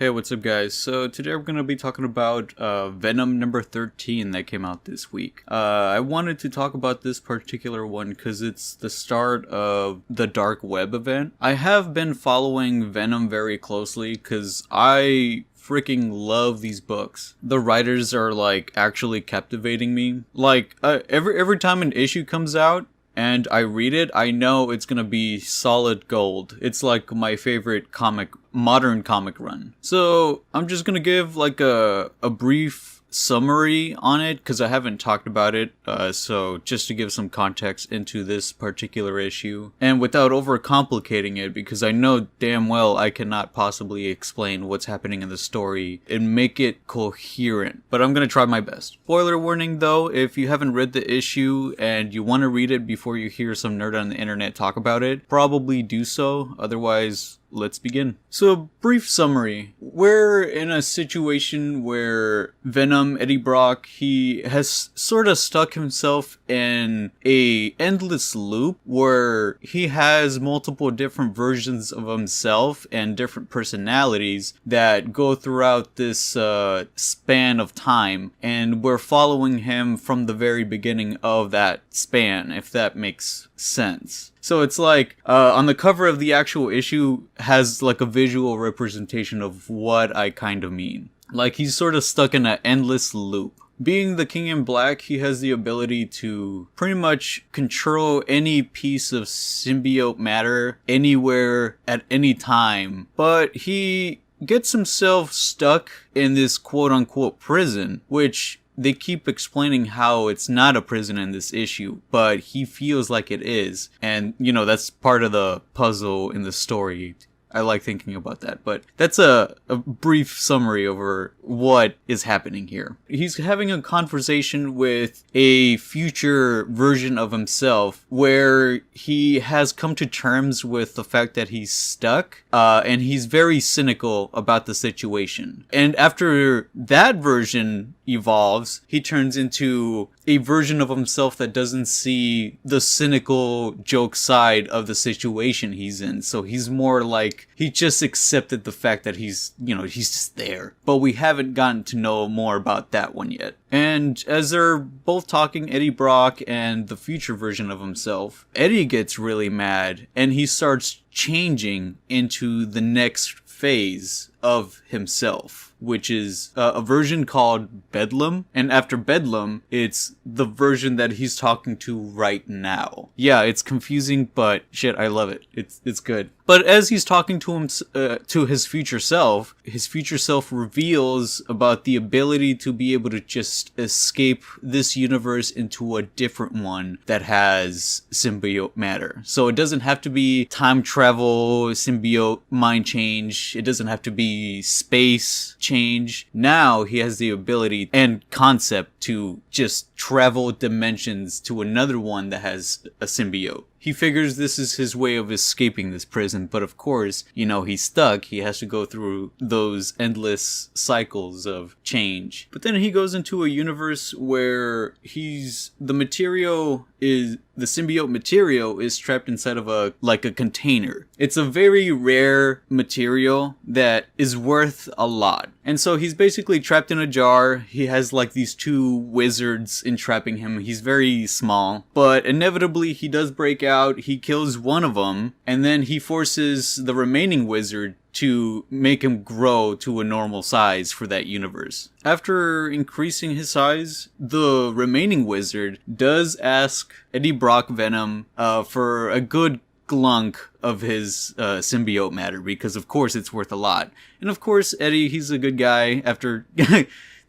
Hey, what's up guys? So today we're going to be talking about Venom number 13 that came out this week. I wanted to talk about this particular one because it's the start of the Dark Web event. I have been following Venom very closely because I freaking love these books. The writers are like actually captivating me. Like every time an issue comes out, and I read it, I know it's gonna be solid gold. It's like my favorite modern comic run. So I'm just gonna give like a brief summary on it because I haven't talked about it. So just to give some context into this particular issue, and without overcomplicating it, because I know damn well I cannot possibly explain what's happening in the story and make it coherent. But I'm gonna try my best. Spoiler warning though, if you haven't read the issue and you want to read it before you hear some nerd on the internet talk about it, probably do so. Otherwise, let's begin. So, brief summary. We're in a situation where Venom, Eddie Brock, he has sort of stuck himself in a endless loop where he has multiple different versions of himself and different personalities that go throughout this span of time, and we're following him from the very beginning of that span, if that makes sense. So it's like, on the cover of the actual issue has like a visual representation of what I kind of mean. Like he's sort of stuck in an endless loop. Being the King in Black, he has the ability to pretty much control any piece of symbiote matter anywhere at any time. But he gets himself stuck in this quote-unquote prison, which they keep explaining how it's not a prison in this issue, but he feels like it is. And, you know, that's part of the puzzle in the story. I like thinking about that, but that's a brief summary over what is happening here. He's having a conversation with a future version of himself where he has come to terms with the fact that he's stuck, and he's very cynical about the situation. And after that version evolves, he turns into a version of himself that doesn't see the cynical joke side of the situation he's in. So he's more like, he just accepted the fact that he's just there. But we haven't gotten to know more about that one yet. And as they're both talking, Eddie Brock and the future version of himself, Eddie gets really mad and he starts changing into the next phase of himself, which is a version called Bedlam. And after Bedlam, it's the version that he's talking to right now. Yeah, it's confusing, but shit, I love it. It's good. But as he's talking to him, to his future self reveals about the ability to be able to just escape this universe into a different one that has symbiote matter. So it doesn't have to be time travel, symbiote mind change. It doesn't have to be space change. Now he has the ability and concept to just travel dimensions to another one that has a symbiote. He figures this is his way of escaping this prison, but of course, you know, he's stuck. He has to go through those endless cycles of change. But then he goes into a universe where the symbiote material is trapped inside of a container. It's a very rare material that is worth a lot. And so he's basically trapped in a jar. He has like these two wizards entrapping him. He's very small, but inevitably he does break out. He kills one of them, and then he forces the remaining wizard to make him grow to a normal size for that universe. After increasing his size, the remaining wizard does ask Eddie Brock Venom for a good glunk of his symbiote matter, because of course it's worth a lot. And of course Eddie, he's a good guy. After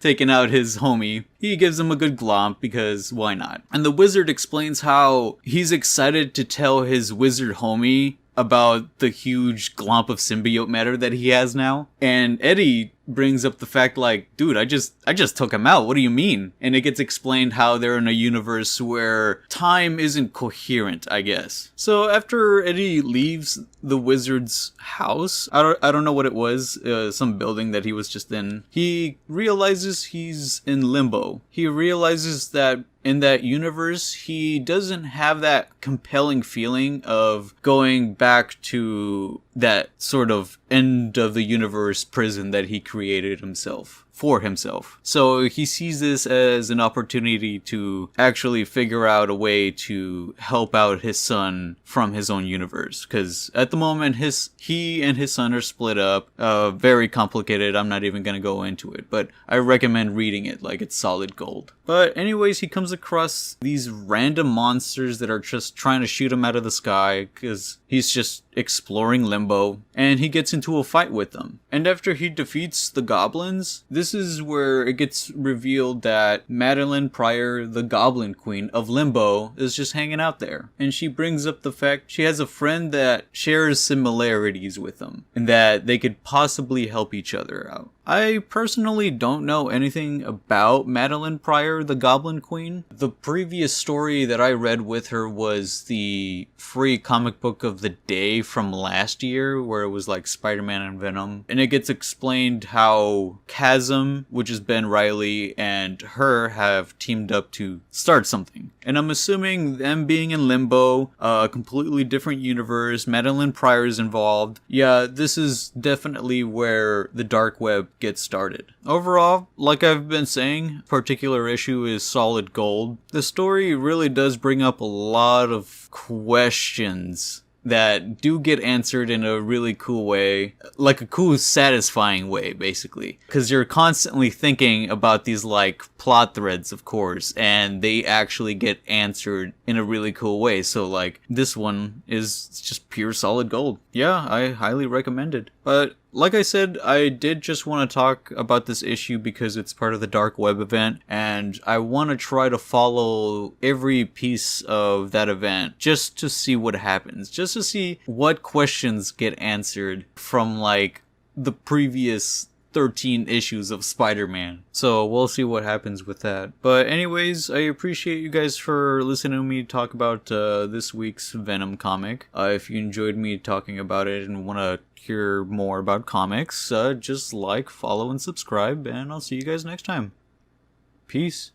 taking out his homie, he gives him a good glomp because why not? And the wizard explains how he's excited to tell his wizard homie about the huge glomp of symbiote matter that he has now. And Eddie brings up the fact like, dude, I just took him out. What do you mean? And it gets explained how they're in a universe where time isn't coherent, I guess. So after Eddie leaves the wizard's house, I don't know what it was, some building that he was just in, he realizes he's in limbo. He realizes that in that universe, he doesn't have that compelling feeling of going back to that sort of end of the universe prison that he created himself. For himself. So he sees this as an opportunity to actually figure out a way to help out his son from his own universe. Because at the moment, he and his son are split up. Very complicated. I'm not even going to go into it. But I recommend reading it like it's solid gold. But anyways, he comes across these random monsters that are just trying to shoot him out of the sky because he's just exploring Limbo, and he gets into a fight with them. And after he defeats the goblins, this is where it gets revealed that Madeline Pryor, the Goblin Queen of Limbo, is just hanging out there. And she brings up the fact she has a friend that shares similarities with them, and that they could possibly help each other out. I personally don't know anything about Madeline Pryor, the Goblin Queen. The previous story that I read with her was the free comic book of the day from last year, where it was like Spider-Man and Venom. And it gets explained how Chasm, which is Ben Reilly, and her have teamed up to start something. And I'm assuming them being in Limbo, a completely different universe, Madeline Pryor is involved. Yeah, this is definitely where the dark web gets started. Overall, like I've been saying, particular issue is solid gold. The story really does bring up a lot of questions that do get answered in a really cool way, like a cool, satisfying way, basically. Because you're constantly thinking about these, like, plot threads, of course, and they actually get answered in a really cool way. So, like, this one is just pure solid gold. Yeah, I highly recommend it. But like I said, I did just want to talk about this issue because it's part of the Dark Web event, and I want to try to follow every piece of that event just to see what happens, just to see what questions get answered from, like, the previous 13 issues of Spider-Man. So we'll see what happens with that. But anyways, I appreciate you guys for listening to me talk about this week's Venom comic. If you enjoyed me talking about it and want to hear more about comics, just like, follow, and subscribe, and I'll see you guys next time. Peace.